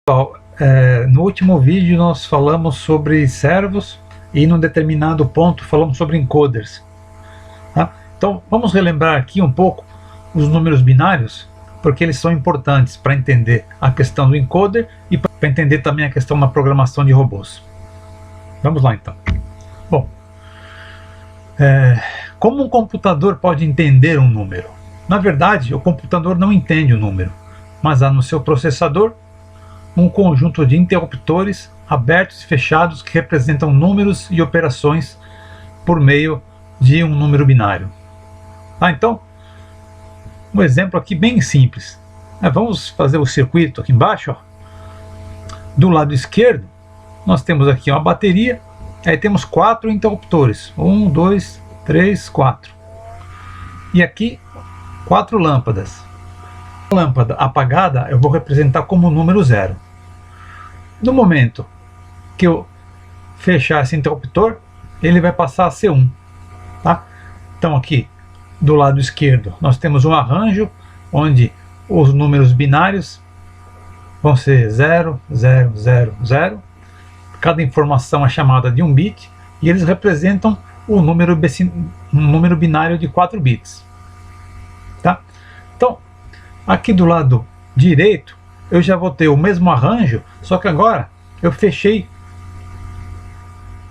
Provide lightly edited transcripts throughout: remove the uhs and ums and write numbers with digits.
Pessoal, no último vídeo nós falamos sobre servos e num determinado ponto falamos sobre encoders, tá? Então vamos relembrar aqui um pouco os números binários, porque eles são importantes para entender a questão do encoder e para entender também a questão da programação de robôs. Vamos lá então. Bom, como um computador pode entender um número? Na verdade, o computador não entende o número, mas há no seu processador um conjunto de interruptores abertos e fechados que representam números e operações por meio de um número binário. Então, um exemplo aqui bem simples. Vamos fazer o circuito aqui embaixo. Ó. Do lado esquerdo, nós temos aqui uma bateria, aí temos 4 interruptores. 1, 2, 3, 4. E aqui, 4 lâmpadas. A lâmpada apagada eu vou representar como número 0. No momento que eu fechar esse interruptor, ele vai passar a ser 1. Tá? Então aqui, do lado esquerdo, nós temos um arranjo onde os números binários vão ser 0, 0, 0, 0. Cada informação é chamada de um bit e eles representam um número binário de 4 bits. Tá? Então, aqui do lado direito, eu já vou ter o mesmo arranjo, só que agora eu fechei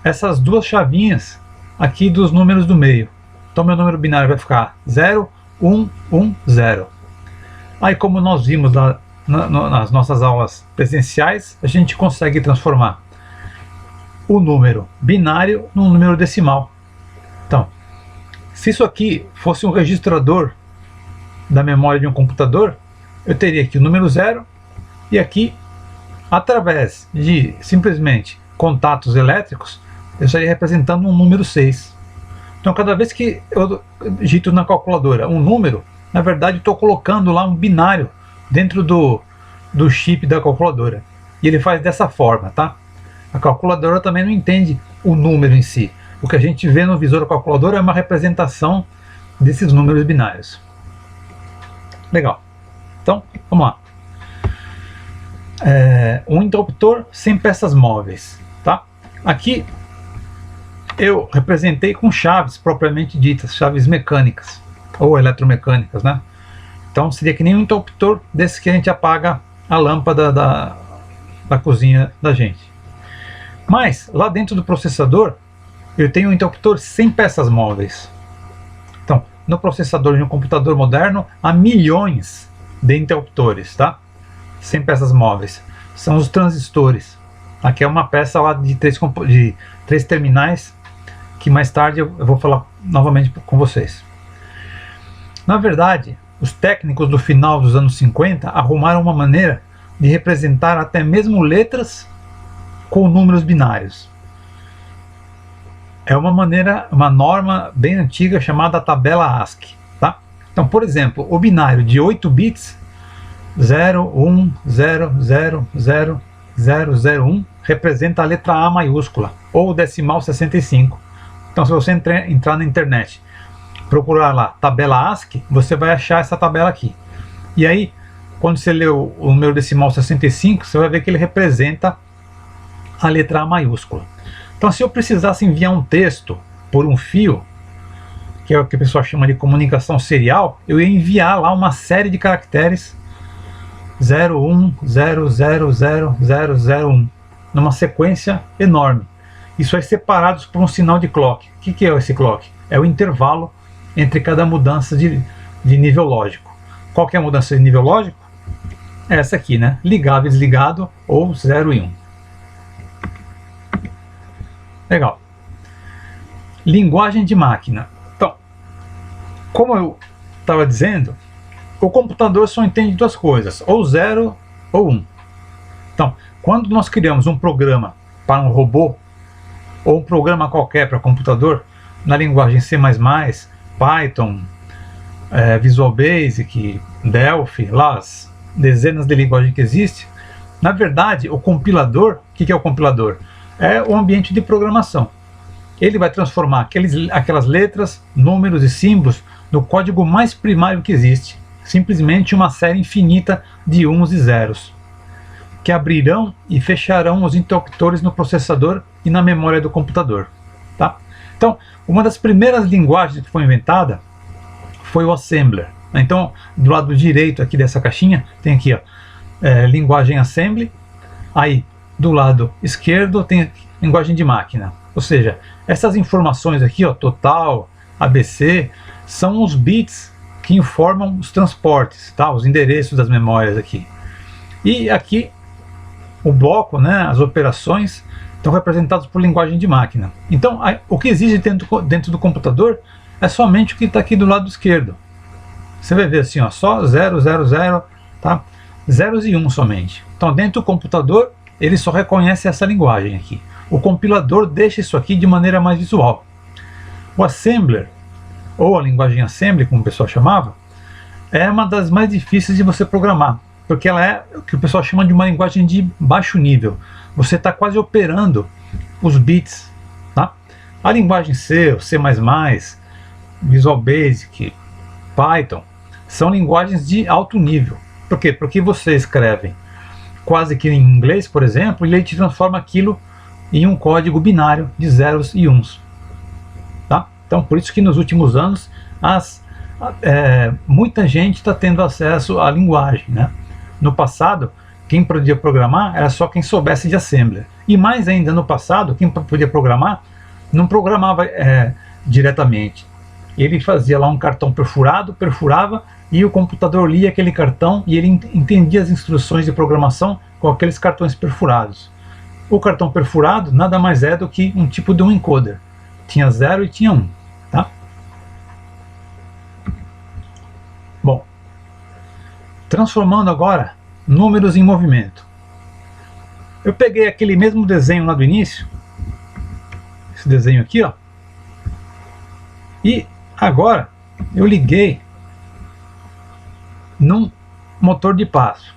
essas duas chavinhas aqui dos números do meio. Então meu número binário vai ficar 0, 1, 1, 0. Aí, como nós vimos nas nossas aulas presenciais, a gente consegue transformar o número binário num número decimal. Então, se isso aqui fosse um registrador da memória de um computador, eu teria aqui o número 0 e aqui, através de simplesmente contatos elétricos, eu estaria representando um número 6. Então, cada vez que eu digito na calculadora um número, na verdade estou colocando lá um binário dentro do chip da calculadora. E ele faz dessa forma, tá? A calculadora também não entende o número em si. O que a gente vê no visor da calculadora é uma representação desses números binários. Legal. Então, vamos lá. Um interruptor sem peças móveis. Tá? Aqui eu representei com chaves propriamente ditas, chaves mecânicas ou eletromecânicas, né? Então seria que nem um interruptor desse que a gente apaga a lâmpada da cozinha da gente. Mas lá dentro do processador eu tenho um interruptor sem peças móveis. Então, no processador de um computador moderno há milhões de interruptores, tá? Sem peças móveis. São os transistores. Aqui é uma peça lá de 3 terminais que mais tarde eu vou falar novamente com vocês. Na verdade, os técnicos do final dos anos 50 arrumaram uma maneira de representar até mesmo letras com números binários. É uma norma bem antiga chamada tabela ASCII. Tá? Então, por exemplo, o binário de 8 bits 0, 1, 0, 0, 0, 0, 0, 1 representa a letra A maiúscula, ou o decimal 65. Então, se você entrar na internet, procurar lá tabela ASCII, você vai achar essa tabela aqui. E aí, quando você lê o número decimal 65, você vai ver que ele representa a letra A maiúscula. Então, se eu precisasse enviar um texto por um fio, que é o que o pessoal chama de comunicação serial, eu ia enviar lá uma série de caracteres 01000001 numa sequência enorme. Isso é separados por um sinal de clock. O que é esse clock? É o intervalo entre cada mudança de nível lógico. Qual que é a mudança de nível lógico? É essa aqui, né? Ligado, desligado ou 0 e 1. Legal. Linguagem de máquina. Então, como eu estava dizendo, o computador só entende duas coisas, ou 0 ou 1. Então, quando nós criamos um programa para um robô, ou um programa qualquer para computador, na linguagem C++, Python, Visual Basic, Delphi, lá as dezenas de linguagens que existem, na verdade, o compilador, o que é o compilador? É o ambiente de programação. Ele vai transformar aquelas letras, números e símbolos no código mais primário que existe. Simplesmente uma série infinita de uns e zeros. que abrirão e fecharão os interruptores no processador e na memória do computador. Tá? Então, uma das primeiras linguagens que foi inventada foi o Assembler. Então, do lado direito aqui dessa caixinha, tem aqui, ó, linguagem Assembly. Aí, do lado esquerdo, tem linguagem de máquina. Ou seja, essas informações aqui, ó, total, ABC, são os bits que informam os transportes, tá? Os endereços das memórias aqui. E aqui, o bloco, né, as operações, estão representados por linguagem de máquina. Então, o que existe dentro do computador é somente o que está aqui do lado esquerdo. Você vai ver assim, ó, só 0, 0, 0, tá? Zeros e 1 somente. Então, dentro do computador, ele só reconhece essa linguagem aqui. O compilador deixa isso aqui de maneira mais visual. O Assembler, ou a linguagem Assembly, como o pessoal chamava, é uma das mais difíceis de você programar, porque ela é o que o pessoal chama de uma linguagem de baixo nível. Você está quase operando os bits. Tá? A linguagem C, C++, Visual Basic, Python, são linguagens de alto nível. Por quê? Porque você escreve quase que em inglês, por exemplo, e ele te transforma aquilo em um código binário de zeros e uns. Tá? Então, por isso que nos últimos anos muita gente está tendo acesso à linguagem, né? No passado, quem podia programar era só quem soubesse de Assembler. E mais ainda, no passado, quem podia programar não programava diretamente. Ele fazia lá um cartão perfurava, e o computador lia aquele cartão e ele entendia as instruções de programação com aqueles cartões perfurados. O cartão perfurado nada mais é do que um tipo de um encoder. Tinha 0 e tinha 1. Tá? Bom, transformando agora números em movimento. Eu peguei aquele mesmo desenho lá do início, esse desenho aqui, ó, e agora eu liguei num motor de passo.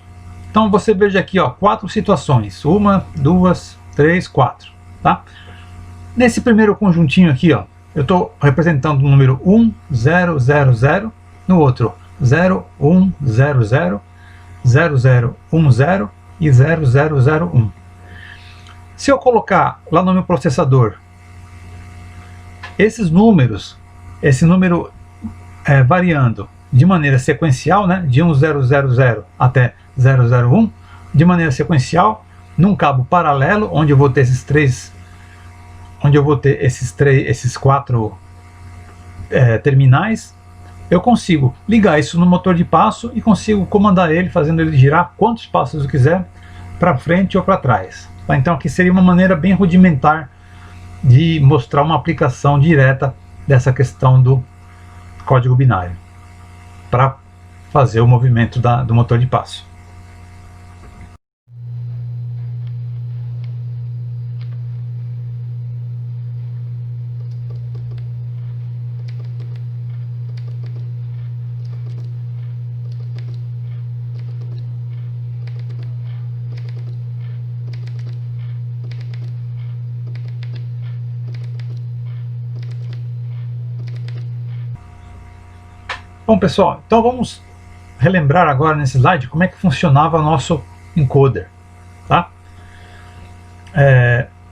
Então você veja aqui, ó, 4 situações, 1, 2, 3, 4, tá? Nesse primeiro conjuntinho aqui, ó, eu estou representando o número 1, 0, 0, 0, no outro 0, 1, 0, 0, 0, 0, 1, 0 e 0, 0, 0, 1. Se eu colocar lá no meu processador esses números, esse número variando de maneira sequencial, né, de 1000 até 001, de maneira sequencial, num cabo paralelo, onde eu vou ter esses 4 terminais, eu consigo ligar isso no motor de passo e consigo comandar ele, fazendo ele girar quantos passos eu quiser, para frente ou para trás. Tá? Então aqui seria uma maneira bem rudimentar de mostrar uma aplicação direta dessa questão do código binário para fazer o movimento do motor de passo. Bom, pessoal, então vamos relembrar agora nesse slide como é que funcionava o nosso encoder. Tá?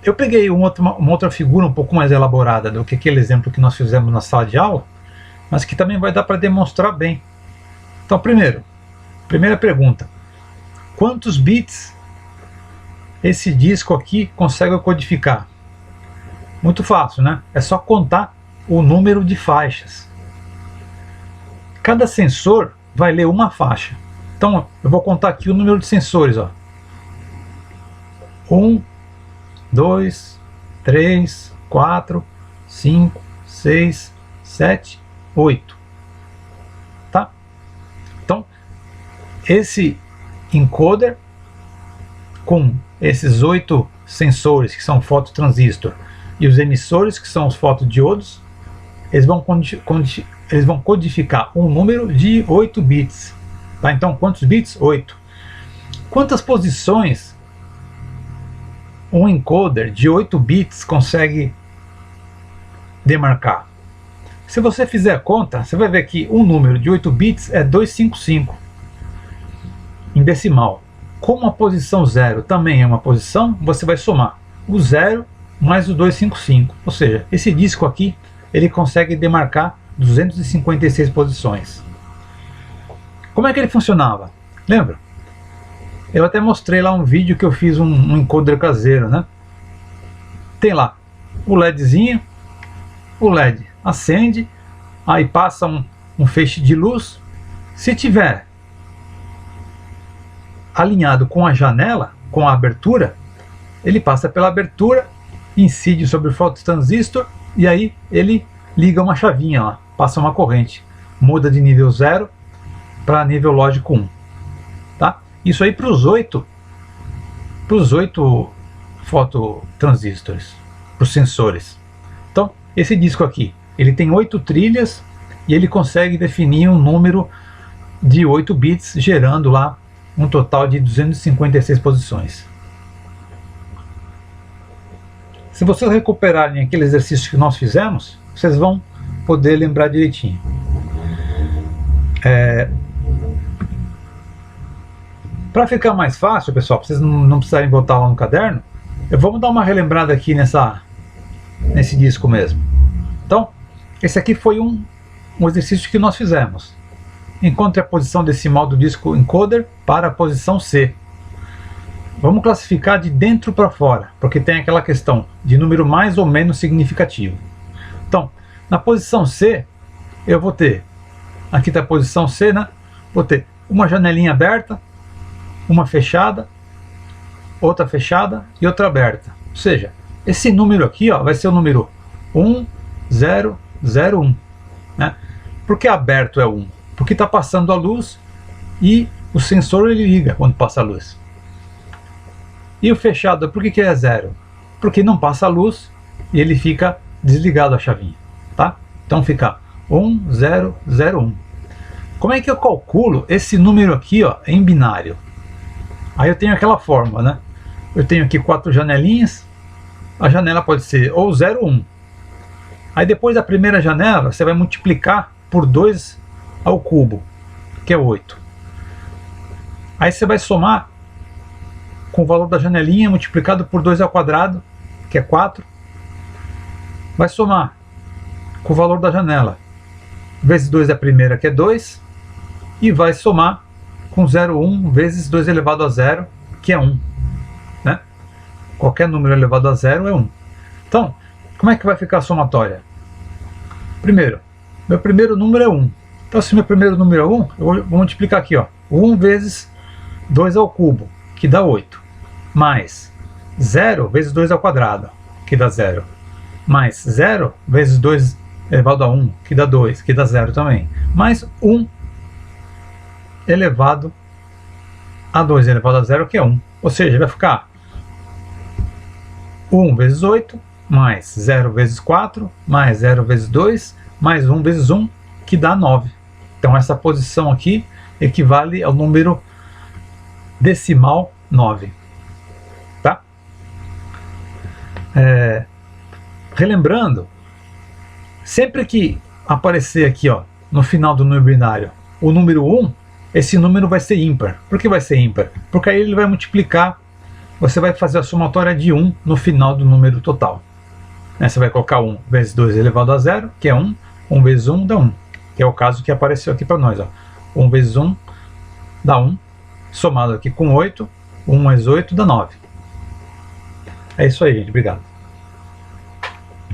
Eu peguei uma outra figura um pouco mais elaborada do que aquele exemplo que nós fizemos na sala de aula, mas que também vai dar para demonstrar bem. Então, primeira pergunta: quantos bits esse disco aqui consegue codificar? Muito fácil, né? É só contar o número de faixas. Cada sensor vai ler uma faixa. Então eu vou contar aqui o número de sensores. 1, 2, 3, 4, 5, 6, 7, 8. Tá? Então esse encoder com esses 8 sensores que são fototransistor e os emissores que são os fotodiodos, eles vão codificar um número de 8 bits. Tá? Então, quantos bits? 8. Quantas posições um encoder de 8 bits consegue demarcar? Se você fizer a conta, você vai ver que um número de 8 bits é 255 em decimal. Como a posição 0 também é uma posição, você vai somar o 0 mais o 255. Ou seja, esse disco aqui ele consegue demarcar 256 posições. Como é que ele funcionava? Lembra? Eu até mostrei lá um vídeo que eu fiz um encoder caseiro, né? Tem lá o LEDzinho, o LED acende, aí passa um feixe de luz. Se tiver alinhado com a janela, com a abertura, ele passa pela abertura, incide sobre o fototransistor e aí ele liga uma chavinha lá, passa uma corrente, muda de nível 0 para nível lógico 1. Tá? Isso aí para os 8 fototransistores, para os sensores. Então, esse disco aqui, ele tem 8 trilhas e ele consegue definir um número de 8 bits, gerando lá um total de 256 posições. Se vocês recuperarem aquele exercício que nós fizemos, vocês vão poder lembrar direitinho. Para ficar mais fácil, pessoal, para vocês não precisarem voltar lá no caderno, vamos dar uma relembrada aqui nesse disco mesmo. Então, esse aqui foi um exercício que nós fizemos. Encontre a posição decimal do disco encoder para a posição C. Vamos classificar de dentro para fora, porque tem aquela questão de número mais ou menos significativo. Então, na posição C, eu vou ter, aqui está a posição C, né? Vou ter uma janelinha aberta, uma fechada, outra fechada e outra aberta. Ou seja, esse número aqui, ó, vai ser o número 1001. Né? Por que aberto é 1? Porque está passando a luz e o sensor ele liga quando passa a luz. E o fechado, por que é 0? Porque não passa a luz e ele fica desligado a chavinha. Tá? Então fica 1001. Como é que eu calculo esse número aqui, ó, em binário? Aí eu tenho aquela fórmula, né? Eu tenho aqui 4 janelinhas. A janela pode ser ou 0 ou 1. Aí depois da primeira janela, você vai multiplicar por 2 ao cubo, que é 8. Aí você vai somar com o valor da janelinha multiplicado por 2 ao quadrado, que é 4. Vai somar com o valor da janela vezes 2 da primeira, que é 2. E vai somar com 0,1 vezes 2 elevado a 0, que é 1. Né? Qualquer número elevado a 0 é 1. Então, como é que vai ficar a somatória? Primeiro, meu primeiro número é 1. Então, se meu primeiro número é 1, eu vou multiplicar aqui, ó, 1 vezes 2 ao cubo, que dá 8. Mais 0 vezes 2 ao quadrado, que dá 0. Mais 0 vezes 2 elevado a 1, que dá 2, que dá 0 também. Mais 1 elevado a 2 elevado a 0, que é 1. Ou seja, vai ficar 1 vezes 8, mais 0 vezes 4, mais 0 vezes 2, mais 1 vezes 1, que dá 9. Então essa posição aqui equivale ao número decimal 9. Tá? Relembrando, sempre que aparecer aqui, ó, no final do número binário o número 1, esse número vai ser ímpar. Por que vai ser ímpar? Porque aí ele vai multiplicar, você vai fazer a somatória de 1 no final do número total. Você vai colocar 1 vezes 2 elevado a 0, que é 1. 1 vezes 1 dá 1, que é o caso que apareceu aqui para nós. Ó. 1 vezes 1 dá 1, somado aqui com 8, 1 mais 8 dá 9. É isso aí, gente. Obrigado.